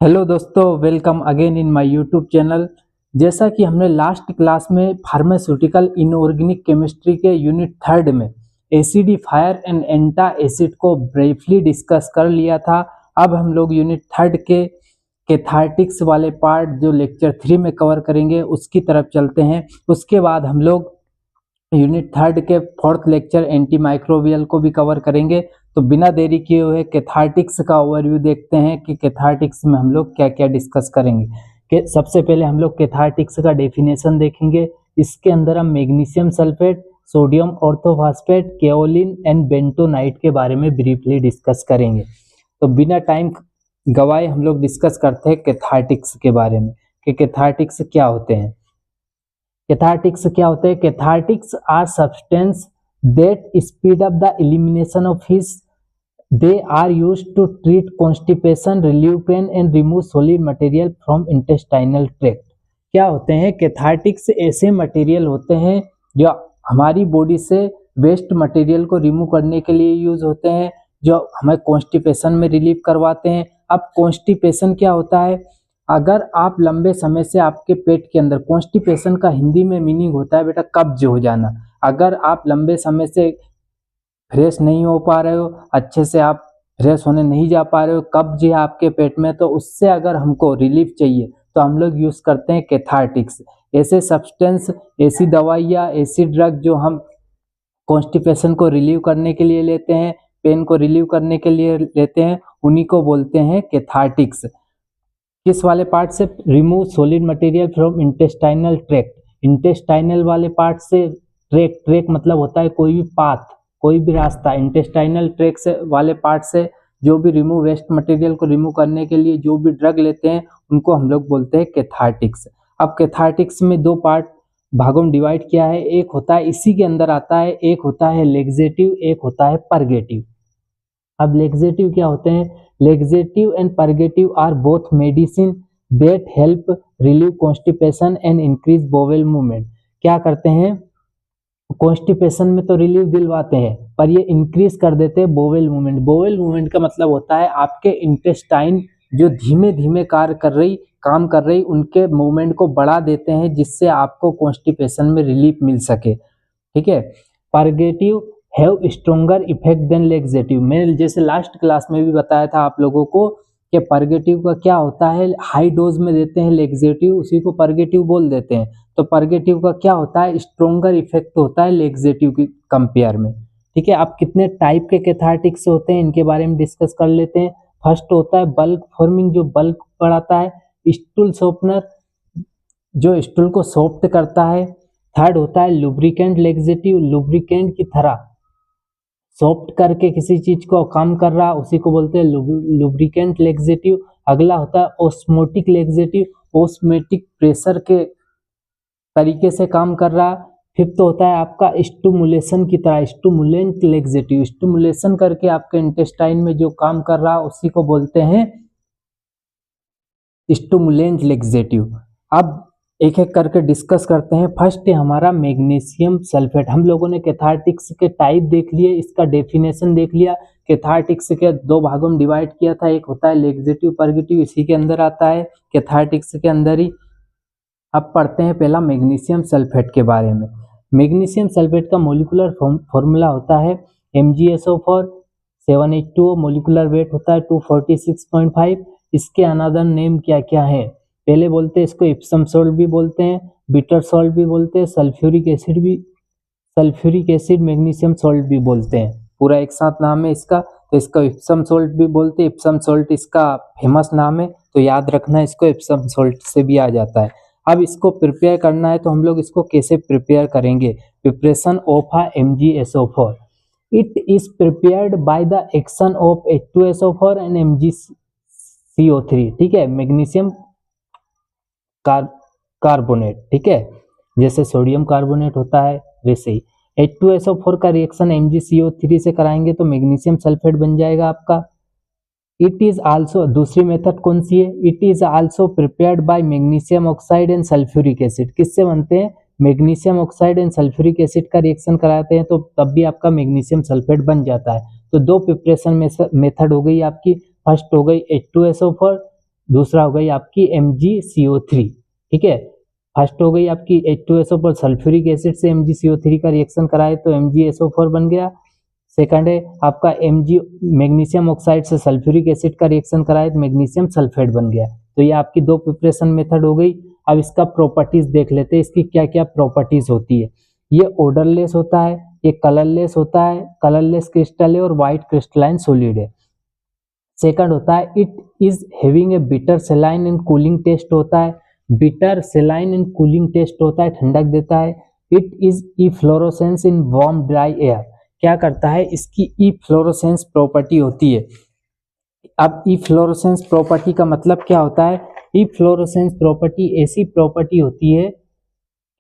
Hello दोस्तों, welcome again in my YouTube channel. जैसा कि हमने लास्ट क्लास में फार्मास्यूटिकल इनऑर्गेनिक केमिस्ट्री के यूनिट थर्ड में एसिडिफायर एंड एंटा एसिड को ब्रीफली डिस्कस कर लिया था। अब हम लोग यूनिट थर्ड के कैथार्टिक्स वाले पार्ट जो लेक्चर 3 में कवर करेंगे उसकी तरफ चलते हैं। उसके बाद हम लोग यूनिट थर्ड के फोर्थ लेक्चर एंटी माइक्रोबियल को भी कवर करेंगे। तो बिना देरी किए हुए कैथार्टिक्स का ओवरव्यू देखते हैं कि कैथार्टिक्स में हम लोग क्या क्या डिस्कस करेंगे। कि सबसे पहले हम लोग कैथार्टिक्स का डेफिनेशन देखेंगे। इसके अंदर हम magnesium sulphate, sodium orthophosphate, kaolin and bentonite के बारे में ब्रीफली डिस्कस करेंगे। तो बिना टाइम गवाए हम लोग डिस्कस करते हैं कैथार्टिक्स के बारे में कि कैथार्टिक्स क्या होते हैं। कैथार्टिक्स क्या होते हैं? Cathartics are substance that speed up the elimination of faeces. They are used to treat constipation, relieve pain and remove solid material from intestinal tract. क्या होते हैं? कैथार्टिक्स ऐसे मटेरियल होते हैं जो हमारी बॉडी से वेस्ट मटेरियल को रिमूव करने के लिए यूज होते हैं, जो हमें कॉन्स्टिपेशन में रिलीव करवाते हैं। अब कॉन्स्टिपेशन क्या होता है? अगर आप लंबे समय से आपके पेट के अंदर, कॉन्स्टिपेशन का हिंदी में मीनिंग होता है बेटा कब्ज हो जाना। अगर आप लंबे समय से फ्रेश नहीं हो पा रहे हो, अच्छे से आप फ्रेश होने नहीं जा पा रहे हो, कब्ज है आपके पेट में, तो उससे अगर हमको रिलीफ चाहिए तो हम लोग यूज करते हैं कैथार्टिक्स। ऐसे सब्सटेंस, ऐसी दवाइयाँ, ऐसी ड्रग जो हम कॉन्स्टिपेशन को रिलीव करने के लिए लेते हैं, पेन को रिलीव करने के लिए लेते हैं, उन्हीं को बोलते हैं कैथार्टिक्स। किस वाले पार्ट से? Remove solid material from intestinal tract. Intestinal वाले पार्ट से, ट्रैक मतलब होता है कोई भी पाथ, कोई भी रास्ता। इंटेस्टाइनल ट्रैक से वाले पार्ट से जो भी रिमूव, वेस्ट मटेरियल को रिमूव करने के लिए जो भी ड्रग लेते हैं उनको हम लोग बोलते हैं कैथार्टिक्स। अब कैथार्टिक्स में दो पार्ट भागों में डिवाइड किया है। एक होता है, इसी के अंदर आता है, एक होता है लेग्जेटिव, एक होता है परगेटिव। अब लेग्जेटिव क्या होते हैं? Laxative and purgative are both medicine that help relieve constipation and increase bowel movement. क्या करते हैं? कॉन्स्टिपेशन में तो रिलीफ दिलवाते हैं, पर ये इंक्रीज कर देते हैं बोवेल मूवमेंट। बोवेल मूवमेंट का मतलब होता है आपके इंटेस्टाइन जो धीमे धीमे काम कर रही उनके मूवमेंट को बढ़ा देते हैं, जिससे आपको कॉन्स्टिपेशन में रिलीफ मिल सके। ठीक है। Purgative have stronger effect than laxative. मैंने जैसे लास्ट क्लास में भी बताया था आप लोगों को कि परगेटिव का क्या होता है, हाई डोज में देते हैं लेग्जेटिव, उसी को परगेटिव बोल देते हैं। तो परगेटिव का क्या होता है? स्ट्रोंगर इफेक्ट होता है लेग्जेटिव की कंपेयर में। ठीक है। अब कितने टाइप के कैथार्टिक्स होते हैं इनके बारे में डिस्कस कर लेते हैं। फर्स्ट होता है बल्क फॉर्मिंग, जो बल्क बढ़ाता है। स्टूल सॉफ्टनर, जो स्टूल को सॉफ्ट करता है। थर्ड होता है लुब्रिकेंट लेग्जेटिव, लुब्रिकेंट की तरह सॉफ्ट करके किसी चीज को काम कर रहा, उसी को बोलते हैं लुब्रिकेंट लेग्जेटिव। अगला होता है ऑस्मोटिक लेग्जेटिव, ऑस्मेटिक प्रेशर के तरीके से काम कर रहा। फिफ्थ होता है आपका स्टिमुलेशन की तरह, स्टिमुलेंट लेग्जेटिव, स्टिमुलेशन करके आपके इंटेस्टाइन में जो काम कर रहा उसी को बोलते हैं स्टिमुलेंट लेग्जेटिव। अब एक एक करके डिस्कस करते हैं। फर्स्ट है हमारा मैग्नीशियम सल्फेट। हम लोगों ने कैथार्टिक्स के टाइप देख लिए, इसका डेफिनेशन देख लिया। कैथार्टिक्स के दो भागों में डिवाइड किया था, एक होता है लेग्जेटिव, परगेटिव, इसी के अंदर आता है कैथार्टिक्स के अंदर ही। अब पढ़ते हैं पहला मैग्नीशियम सल्फेट के बारे में। मैग्नीशियम सल्फेट का मोलिकुलर फॉर्मूला होता है MgSO4 7H2O, मोलिकुलर वेट होता है 246.5। इसके अनदर नेम क्या क्या है? पहले बोलते हैं इसको इप्सम सॉल्ट भी बोलते हैं, बिटर सॉल्ट भी बोलते हैं, सल्फ्यूरिक एसिड मैग्नीशियम सॉल्ट भी बोलते हैं। पूरा एक साथ नाम है इसका। तो इसको इप्सम सॉल्ट भी बोलते हैं। इप्सम सॉल्ट इसका फेमस नाम है, तो याद रखना इसको इप्सम सॉल्ट से भी आ जाता है। अब इसको प्रिपेयर करना है तो हम लोग इसको कैसे प्रिपेयर करेंगे? Preparation of MgSO4। It is prepared by the action of H2SO4 and MgCO3। ठीक है। मैग्नीशियम कार्बोनेट, ठीक है, जैसे सोडियम कार्बोनेट होता है वैसे ही H2SO4 का रिएक्शन MgCO3 से कराएंगे तो मैग्नीशियम सल्फेट बन जाएगा आपका। इट इज आल्सो, दूसरी मेथड कौन सी है? It is also prepared by magnesium oxide and sulphuric acid. किससे बनते हैं? Magnesium oxide and sulphuric acid का रिएक्शन कराते हैं तो तब भी आपका मैग्नीशियम सल्फेट बन जाता है। तो दो प्रिपरेशन मेथड हो गई आपकी। फर्स्ट हो गई H2SO4 दूसरा हो गई आपकी MgCO3, ठीक है। फर्स्ट हो गई आपकी H2SO पर सल्फ्यूरिक एसिड से MgCO3 का रिएक्शन कराए तो MgSO4 बन गया। सेकंड है आपका मैग्नीशियम ऑक्साइड से सल्फ्यूरिक एसिड का रिएक्शन कराए तो मैग्नीशियम सल्फेट बन गया। तो ये आपकी दो प्रिपरेशन मेथड हो गई। अब इसका प्रॉपर्टीज देख लेते हैं, इसकी क्या क्या प्रॉपर्टीज होती है। ये ओडरलेस होता है, ये कलरलेस होता है, कलरलेस क्रिस्टल है और व्हाइट क्रिस्टलाइन सॉलिड है। सेकंड होता है it is having a bitter saline and cooling taste होता है, bitter saline and cooling taste होता है, ठंडक देता है। It is efflorescence in warm dry air, क्या करता है, इसकी इफ्लोरोसेंस प्रॉपर्टी होती है। अब इफ्लोरोसेंस प्रॉपर्टी का मतलब क्या होता है, इफ्लोरोसेंस प्रॉपर्टी ऐसी प्रॉपर्टी होती है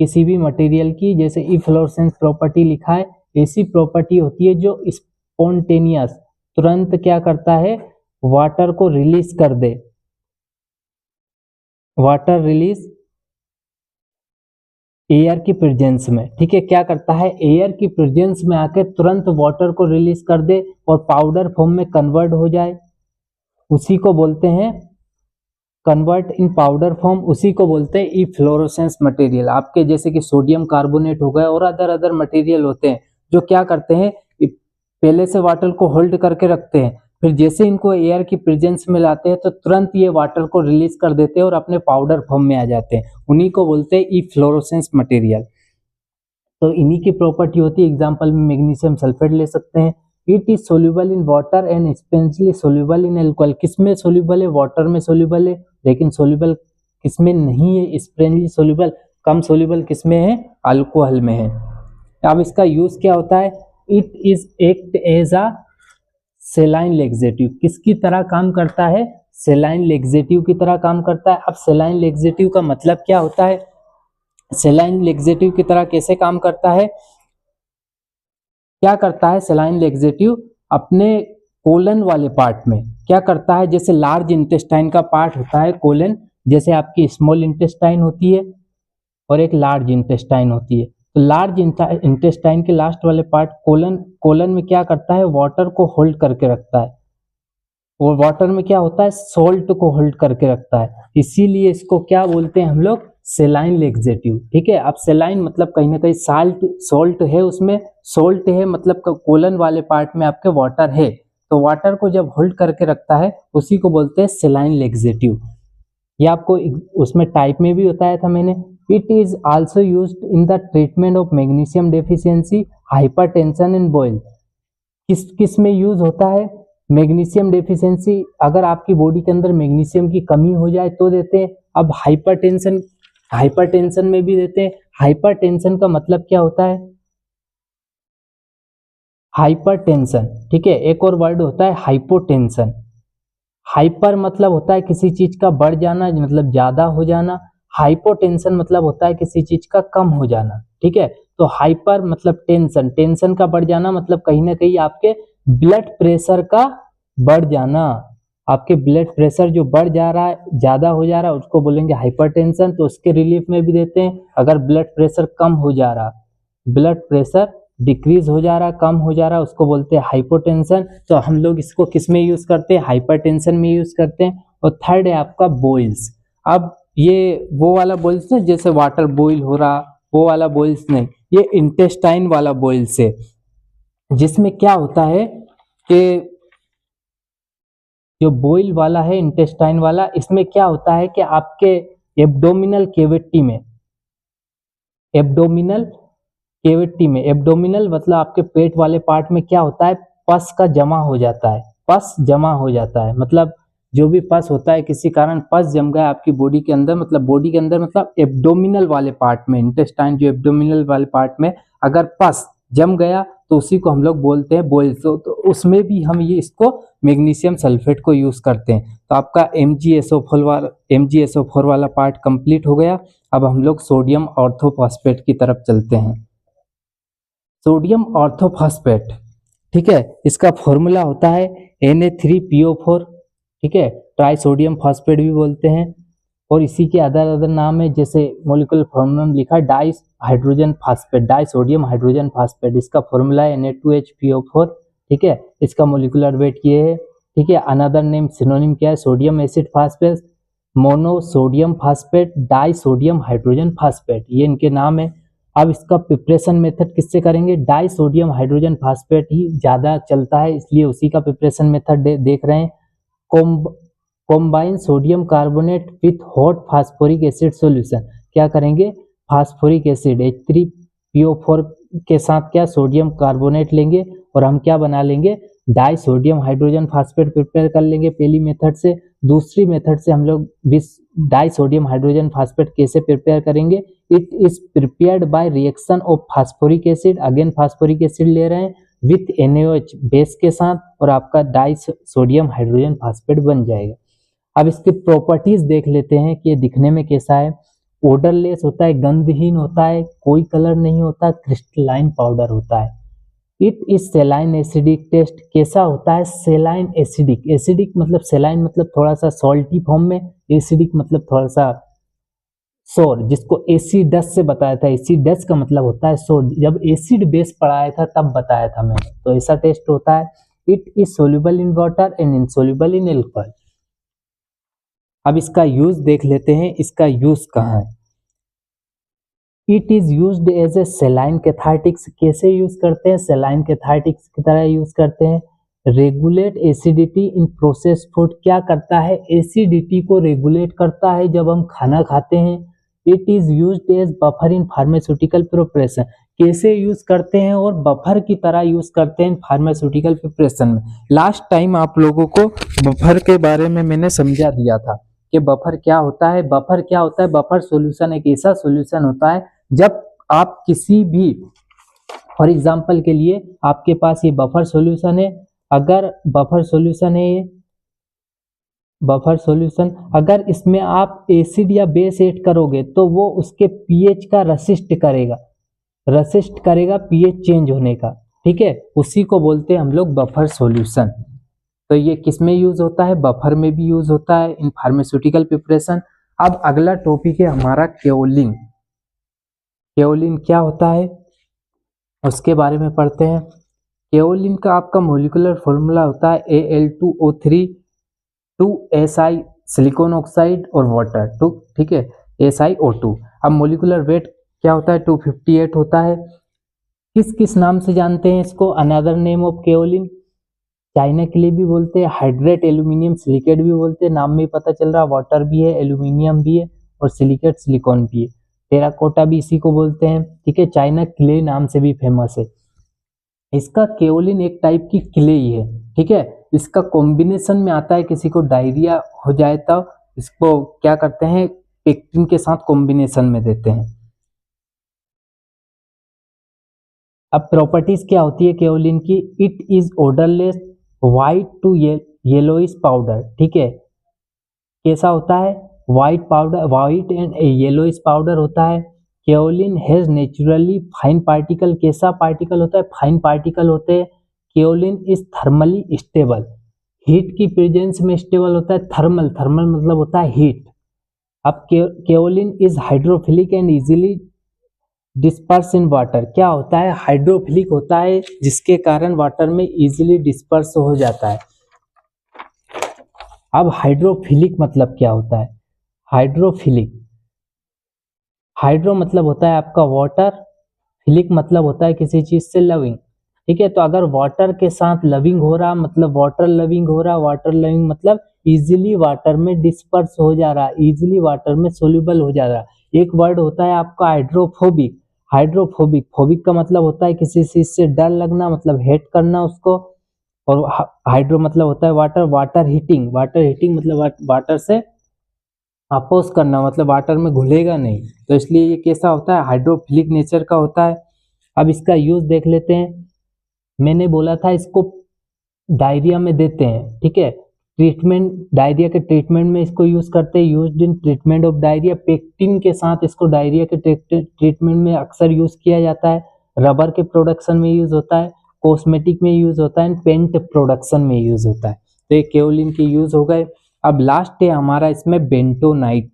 किसी भी मटेरियल की, जैसे इफ्लोरोसेंस प्रॉपर्टी लिखा है, ऐसी प्रॉपर्टी होती है जो स्पॉन्टेनियस तुरंत क्या करता है, वाटर को रिलीज कर दे, वाटर रिलीज एयर की प्रेजेंस में, ठीक है। क्या करता है, एयर की प्रेजेंस में आके तुरंत वाटर को रिलीज कर दे और पाउडर फॉर्म में कन्वर्ट हो जाए, उसी को बोलते हैं कन्वर्ट इन पाउडर फॉर्म, उसी को बोलते हैं इफ्लोरोसेंस मटेरियल। आपके जैसे कि सोडियम कार्बोनेट हो गए और अदर मटेरियल होते हैं जो क्या करते हैं, पहले से वाटर को होल्ड करके रखते हैं, फिर जैसे इनको एयर की प्रेजेंस में लाते हैं तो तुरंत ये वाटर को रिलीज कर देते हैं और अपने पाउडर फॉर्म में आ जाते हैं, उन्हीं को बोलते हैं इफ्लोरोसेंस मटेरियल। तो इन्हीं की प्रॉपर्टी होती है। एग्जाम्पल में मैग्नीशियम सल्फेट ले सकते हैं। It is soluble in water and specially soluble in alcohol, किसमें सोल्यूबल है, वाटर में सोल्यूबल है, लेकिन सोल्यूबल किसमें नहीं है, स्पेशली सोल्यूबल, कम सोल्यूबल किसमें है, अल्कोहल में है। अब इसका यूज क्या होता है, it is act as a saline laxative, किसकी तरह काम करता है, सेलाइन लेक्सेटिव की तरह काम करता है। अब सेलाइन लेक्सेटिव का मतलब क्या होता है, सेलाइन लेक्सेटिव की तरह कैसे काम करता है, क्या करता है सेलाइन लेक्सेटिव, अपने कोलन वाले पार्ट में क्या करता है, जैसे लार्ज इंटेस्टाइन का पार्ट होता है कोलन, जैसे आपकी स्मॉल इंटेस्टाइन होती है और एक लार्ज इंटेस्टाइन होती है। तो लार्ज इंटेस्टाइन के लास्ट वाले पार्ट कोलन में क्या करता है, वाटर को होल्ड करके रखता है, और वाटर में क्या होता है, सोल्ट को होल्ड करके रखता है, इसीलिए इसको क्या बोलते हैं हम लोग, सेलाइन लेक्सेटिव, ठीक है। अब सेलाइन मतलब कहीं ना कहीं सोल्ट है, उसमें सोल्ट है मतलब कोलन वाले पार्ट में आपके वाटर है, तो वाटर को जब होल्ड करके रखता है उसी को बोलते हैं सेलाइन लेक्सेटिव। ये आपको उसमें टाइप में भी बताया था मैंने। It is also used in the treatment of magnesium deficiency, hypertension and boil, किस में यूज होता है, मैग्नीशियम डेफिशिएंसी, अगर आपकी बॉडी के अंदर मैग्नीशियम की कमी हो जाए तो देते हैं। अब हाइपरटेंशन में भी देते हैं। हाइपरटेंशन का मतलब क्या होता है, हाइपरटेंशन, ठीक है। एक और वर्ड होता है हाइपोटेंशन। हाइपर मतलब होता है किसी चीज का बढ़ जाना, मतलब ज्यादा हो जाना, हाइपोटेंशन मतलब होता है किसी चीज का कम हो जाना, ठीक है। तो हाइपर मतलब टेंशन का बढ़ जाना, मतलब कहीं ना कहीं आपके ब्लड प्रेशर का बढ़ जाना, आपके ब्लड प्रेशर जो बढ़ जा रहा है, ज्यादा हो जा रहा है, उसको बोलेंगे हाइपरटेंशन। तो उसके रिलीफ में भी देते हैं। अगर ब्लड प्रेशर कम हो जा रहा, ब्लड प्रेशर डिक्रीज हो जा रहा, कम हो जा रहा, उसको बोलते हैं हाइपोटेंशन। तो हम लोग इसको किस में यूज करते हैं, हाइपरटेंशन में यूज करते हैं। और थर्ड है आपका बॉइल्स। अब ये वो वाला बॉइल्स नहीं, जैसे वाटर बॉइल हो रहा वो वाला बॉइल्स नहीं, ये इंटेस्टाइन वाला बॉइल्स है, जिसमें क्या होता है कि जो बॉइल वाला है इंटेस्टाइन वाला, इसमें क्या होता है कि आपके एब्डोमिनल कैविटी में, एब्डोमिनल मतलब आपके पेट वाले पार्ट में क्या होता है, पस का जमा हो जाता है, पस जमा हो जाता है, मतलब जो भी पस होता है किसी कारण पस जम गया आपकी बॉडी के अंदर, मतलब बॉडी के अंदर मतलब एब्डोमिनल वाले पार्ट में, इंटेस्टाइन जो एब्डोमिनल वाले पार्ट में अगर पस जम गया तो उसी को हम लोग बोलते हैं बॉइल्स। तो उसमें भी हम ये इसको मैग्नीशियम सल्फेट को यूज करते हैं। तो आपका MgSO4 वाला पार्ट कंप्लीट हो गया। अब हम लोग सोडियम ऑर्थोफॉस्फेट की तरफ चलते हैं। सोडियम ऑर्थोफॉस्फेट, ठीक है, इसका फॉर्मूला होता है Na3PO4, ठीक है, ट्राई सोडियम फॉस्फेट भी बोलते हैं। और इसी के अदर नाम है, जैसे मॉलिक्यूलर फॉर्मूला में लिखा di hydrogen phosphate, die sodium hydrogen phosphate, इसका फॉर्मूला है Na2HPO4, ठीक है। इसका मॉलिक्यूलर वेट ये है, ठीक है। अनदर नेम सिनोनिम क्या है, sodium acid phosphate, monosodium phosphate, die sodium hydrogen phosphate, ये इनके नाम है। अब इसका प्रिपरेशन मेथड किससे करेंगे, डाई सोडियम हाइड्रोजन फास्फेट ही ज़्यादा चलता है, इसलिए उसी का प्रिपरेशन मेथड देख रहे हैं। Combine sodium carbonate with hot phosphoric acid solution, क्या करेंगे, फास्फोरिक एसिड H3PO4 के साथ क्या सोडियम कार्बोनेट लेंगे और हम क्या बना लेंगे, die sodium hydrogen phosphate prepare कर लेंगे पहली मेथड से। दूसरी मेथड से हम लोग डाई सोडियम हाइड्रोजन फास्फेट कैसे प्रिपेयर करेंगे, it is prepared by reaction of phosphoric acid, again phosphoric acid ले रहे हैं विथ NaOH बेस के साथ, और आपका डाई सोडियम हाइड्रोजन फास्फेट बन जाएगा। अब इसकी प्रॉपर्टीज देख लेते हैं कि ये दिखने में कैसा है। ओडरलेस होता है, गंधहीन होता है, कोई कलर नहीं होता, क्रिस्टलाइन पाउडर होता है। It is saline acidic taste, कैसा होता है, सेलाइन एसिडिक, एसिडिक मतलब सेलाइन मतलब थोड़ा सा सॉल्टी फॉर्म में, एसिडिक मतलब थोड़ा सा सोर, जिसको एसिडस से बताया था, एसिडस का मतलब होता है सोर, जब एसिड बेस पढ़ाया था तब बताया था मैंने, तो ऐसा टेस्ट होता है। It is soluble in water and insoluble in alcohol. अब इसका यूज देख लेते हैं, इसका यूज कहाँ है। It is used as a saline cathartics, कैसे यूज करते हैं, सेलाइन कैथार्टिक्स की तरह यूज करते हैं। Regulate acidity in process food, क्या करता है, एसिडिटी को रेगुलेट करता है जब हम खाना खाते हैं। It is used as buffer in pharmaceutical preparation, कैसे यूज करते हैं, और बफर की तरह यूज करते हैं फार्मास्यूटिकल प्रिपरेशन में। लास्ट टाइम आप लोगों को बफर के बारे में मैंने समझा दिया था कि बफर क्या होता है। बफर क्या होता है, बफर सॉल्यूशन एक ऐसा सॉल्यूशन होता है जब आप किसी भी, फॉर एग्जांपल के लिए आपके पास ये बफर सॉल्यूशन है, अगर बफर सॉल्यूशन है ये बफर सॉल्यूशन, अगर इसमें आप एसिड या बेस ऐड करोगे तो वो उसके पीएच का रेसिस्ट करेगा पीएच चेंज होने का, ठीक है, उसी को बोलते हैं हम लोग बफर सॉल्यूशन। तो ये किस में यूज होता है, बफर में भी यूज होता है इन फार्मास्यूटिकल प्रिपरेशन। अब अगला टॉपिक है हमारा केओलिन। केओलिन क्या होता है उसके बारे में पढ़ते हैं। केओलिन का आपका मोलिकुलर फॉर्मूला होता है Al2O3 2Si सिलिकॉन ऑक्साइड और वाटर, तो ठीक है, SiO2। अब मोलिकुलर वेट क्या होता है, 258 होता है। किस किस नाम से जानते हैं इसको, another name of kaolin, China के लिए भी बोलते हैं, हाइड्रेट एल्यूमिनियम सिलिकेट भी बोलते हैं, नाम में ही पता चल रहा, वाटर भी है, एल्यूमिनियम भी है, और सिलिकेट सिलिकॉन भी है। टेराकोटा भी इसी को बोलते हैं, ठीक है, चाइना क्ले नाम से भी फेमस है। इसका केओलिन एक टाइप की क्ले ही है, ठीक है। इसका कॉम्बिनेशन में आता है, किसी को डायरिया हो जाए तो इसको क्या करते हैं, पेक्टिन के साथ कॉम्बिनेशन में देते हैं। अब प्रॉपर्टीज क्या होती है केओलिन की, it is odourless white to yellowish powder, ठीक है, कैसा होता है, white powder, white and yellowish powder होता है। Kaolin has naturally fine particle, कैसा पार्टिकल होता है, फाइन पार्टिकल होते हैं। Kaolin is thermally stable, heat की प्रेजेंस में स्टेबल होता है, थर्मल मतलब होता है हीट। अब kaolin is hydrophilic and easily disperse in water, क्या होता है, हाइड्रोफिलिक होता है जिसके कारण वाटर में इजीली डिस्पर्स हो जाता है। अब हाइड्रोफिलिक मतलब क्या होता है, हाइड्रोफिलिक, हाइड्रो मतलब होता है आपका वाटर, फिलिक मतलब होता है किसी चीज से लविंग, ठीक है। तो अगर वाटर के साथ लविंग हो रहा मतलब वाटर लविंग हो रहा, वाटर लविंग मतलब इजीली वाटर में डिस्पर्स हो जा रहा, इजीली वाटर में सोल्यूबल हो जा रहा। एक वर्ड होता है आपका हाइड्रोफोबिक, हाइड्रोफोबिक, फोबिक का मतलब होता है किसी चीज से डर लगना, मतलब हेट करना उसको, और हाइड्रो मतलब होता है वाटर, वाटर हीटिंग मतलब वाटर से अपोज करना, मतलब वाटर में घुलेगा नहीं, तो इसलिए ये कैसा होता है, हाइड्रोफिलिक नेचर का होता है। अब इसका यूज देख लेते हैं। मैंने बोला था इसको डायरिया में देते हैं, ठीक है, ट्रीटमेंट, डायरिया के ट्रीटमेंट में इसको यूज करते हैं, used in treatment of diarrhoea. Pectin के साथ इसको डायरिया के ट्रीटमेंट में अक्सर यूज किया जाता है। रबर के प्रोडक्शन में यूज होता है, कॉस्मेटिक में यूज होता है, पेंट प्रोडक्शन में यूज होता है। तो ये केओलिन के यूज हो गए। अब लास्ट है हमारा इसमें बेंटोनाइट।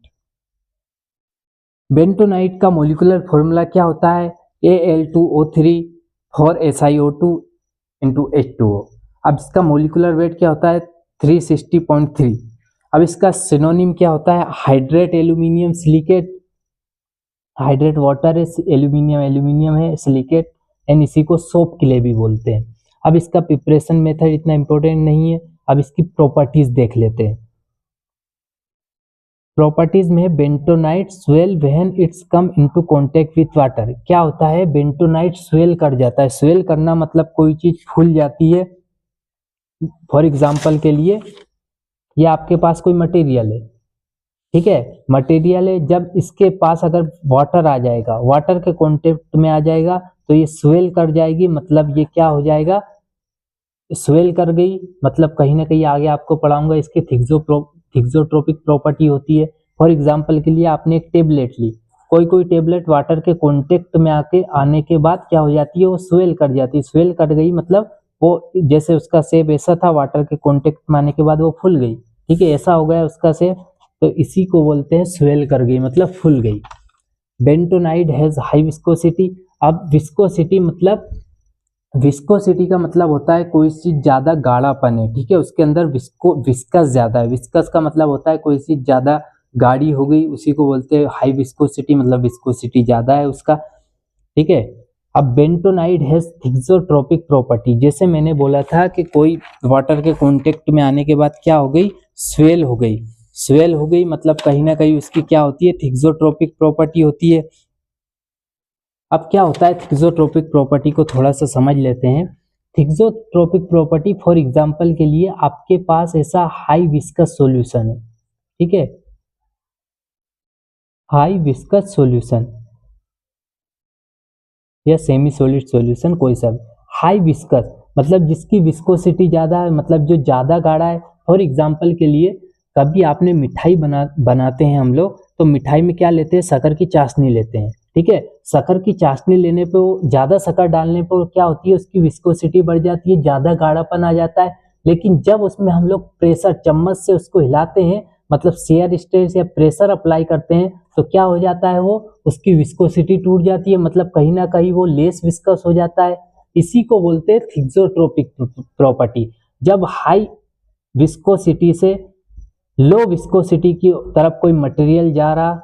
बेंटोनाइट का मोलिकुलर फॉर्मूला क्या होता है, Al2O3 4SiO2 H2O। अब इसका मोलिकुलर वेट क्या होता है, 360.3। अब इसका सिनोनिम क्या होता है, hydrate aluminium silicate, hydrate water है, एल्यूमिनियम एल्यूमिनियम है, सिलिकेट, एंड इसी को सोप क्ले भी बोलते हैं। अब इसका प्रिपरेशन मेथड इतना इंपॉर्टेंट नहीं है, अब इसकी प्रॉपर्टीज देख लेते हैं। प्रॉपर्टीज में bentonite swell when it's come into contact with water. क्या होता है, बेंटोनाइट स्वेल कर जाता है, स्वेल करना मतलब कोई चीज फूल जाती है। फॉर एग्जांपल के लिए ये आपके पास कोई मटेरियल है, ठीक है, मटेरियल है, जब इसके पास अगर वाटर आ जाएगा, वाटर के कांटेक्ट में आ जाएगा तो ये स्वेल कर जाएगी, मतलब ये क्या हो जाएगा, स्वेल कर गई, मतलब कहीं ना कहीं आगे आपको पढ़ाऊंगा इसकी थिक्सोट्रोपिक प्रॉपर्टी होती है। फॉर एग्जांपल के लिए आपने एक टेबलेट ली, कोई टेबलेट वाटर के कांटेक्ट में आने के बाद क्या हो जाती है, वो स्वेल कर जाती है, स्वेल कर गई मतलब वो जैसे उसका शेप ऐसा था, वाटर के कांटेक्ट में आने के बाद वो फूल गई, ठीक है, ऐसा हो गया उसका शेप, तो इसी को बोलते हैं स्वेल कर गई, मतलब फूल गई। Bentonite has high viscosity. अब विस्कोसिटी मतलब, विस्कोसिटी का मतलब होता है कोई चीज ज्यादा गाढ़ापन है, ठीक है, उसके अंदर विस्कस ज्यादा है। विस्कस का मतलब होता है कोई चीज ज्यादा गाढ़ी हो गई, उसी को बोलते हैं हाई विस्कोसिटी, मतलब विस्कोसिटी ज्यादा है उसका, ठीक है। अब बेंटोनाइट हैज थिक्सोट्रोपिक प्रॉपर्टी, जैसे मैंने बोला था कि कोई वाटर के कांटेक्ट में आने के बाद क्या हो गई, स्वेल हो गई, स्वेल हो गई मतलब कहीं ना कहीं उसकी क्या होती है, थिक्सोट्रोपिक प्रॉपर्टी होती है। अब क्या होता है थिक्सोट्रोपिक प्रॉपर्टी को थोड़ा सा समझ लेते हैं। थिक्सोट्रोपिक प्रॉपर्टी फॉर एग्जांपल के लिए आपके पास ऐसा हाई विस्कस सॉल्यूशन है, ठीक है, हाई विस्कस सॉल्यूशन या सेमी सॉलिड सॉल्यूशन, कोई सा भी, हाई विस्कस मतलब जिसकी विस्कोसिटी ज्यादा है, मतलब जो ज्यादा गाढ़ा है। फॉर एग्जांपल के लिए कभी आपने मिठाई बनाते हैं हम लोग, तो मिठाई में क्या लेते हैं, शक्कर की चाशनी लेते हैं, ठीक है, शक्कर की चाशनी लेने पे वो ज्यादा शक्कर डालने पर क्या होती है, उसकी विस्कोसिटी बढ़ जाती है, ज्यादा गाढ़ापन आ जाता है। लेकिन जब उसमें हम लोग प्रेशर चम्मच से उसको हिलाते हैं, मतलब शेयर स्ट्रेस या प्रेशर अप्लाई करते हैं, तो क्या हो जाता है, वो उसकी विस्कोसिटी टूट जाती है, मतलब कहीं ना कहीं वो लेस विस्कस हो जाता है। इसी को बोलते हैं थिक्सोट्रोपिक प्रॉपर्टी। जब हाई विस्कोसिटी से लो विस्कोसिटी की तरफ कोई मटेरियल जा रहा,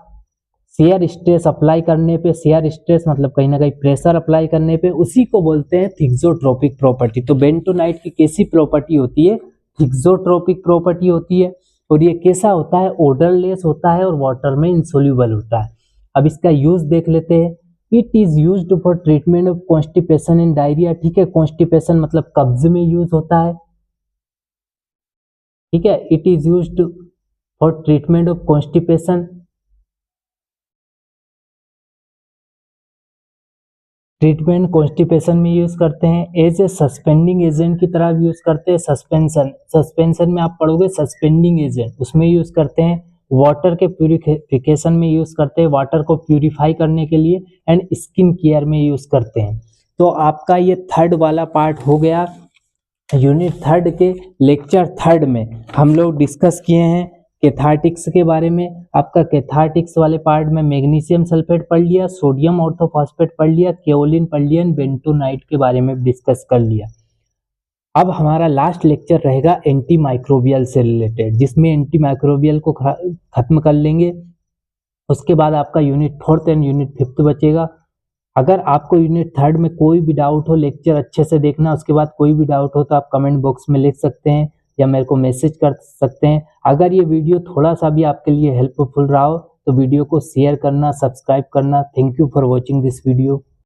शेयर स्ट्रेस अप्लाई करने पे, शेयर स्ट्रेस मतलब कहीं ना कहीं प्रेशर अप्लाई करने पे, उसी को बोलते हैं थिक्सोट्रोपिक प्रॉपर्टी। तो बेंटोनाइट की कैसी प्रॉपर्टी होती है, थिक्सोट्रोपिक प्रॉपर्टी होती है, और ये कैसा होता है, ओडरलेस होता है और वाटर में इंसोल्यूबल होता है। अब इसका यूज देख लेते हैं। It is used for treatment of constipation and diarrhoea, ठीक है, कॉन्स्टिपेशन मतलब कब्ज में यूज होता है, ठीक है, it is used for treatment of constipation, treatment constipation में यूज करते हैं। एज ए सस्पेंडिंग एजेंट की तरह यूज करते हैं, सस्पेंशन में आप पढ़ोगे सस्पेंडिंग एजेंट, उसमें यूज करते हैं। वाटर के प्यूरिफिकेशन में यूज करते हैं, वाटर को प्यूरिफाई करने के लिए, एंड स्किन केयर में यूज करते हैं। तो आपका ये थर्ड वाला पार्ट हो गया। यूनिट थर्ड के लेक्चर थर्ड में हम लोग डिस्कस किए हैं कैथार्टिक्स के बारे में। आपका कैथार्टिक्स वाले पार्ट में मैग्नीशियम सल्फेट पढ़ लिया, सोडियम ऑर्थोफॉस्फेट पढ़ लिया, केओलिन पढ़ लिया, बेंटोनाइट के बारे में डिस्कस कर लिया। अब हमारा लास्ट लेक्चर रहेगा एंटी माइक्रोबियल से रिलेटेड, जिसमें एंटी माइक्रोबियल को खत्म कर लेंगे। उसके बाद आपका unit fourth and unit fifth बचेगा। अगर आपको यूनिट थर्ड में कोई भी डाउट हो, लेक्चर अच्छे से देखना, उसके बाद कोई भी डाउट हो तो आप कमेंट बॉक्स में लिख सकते हैं या मेरे को मैसेज कर सकते हैं। अगर ये वीडियो थोड़ा सा भी आपके लिए हेल्पफुल रहा हो तो वीडियो को शेयर करना, सब्सक्राइब करना। Thank you for watching this video.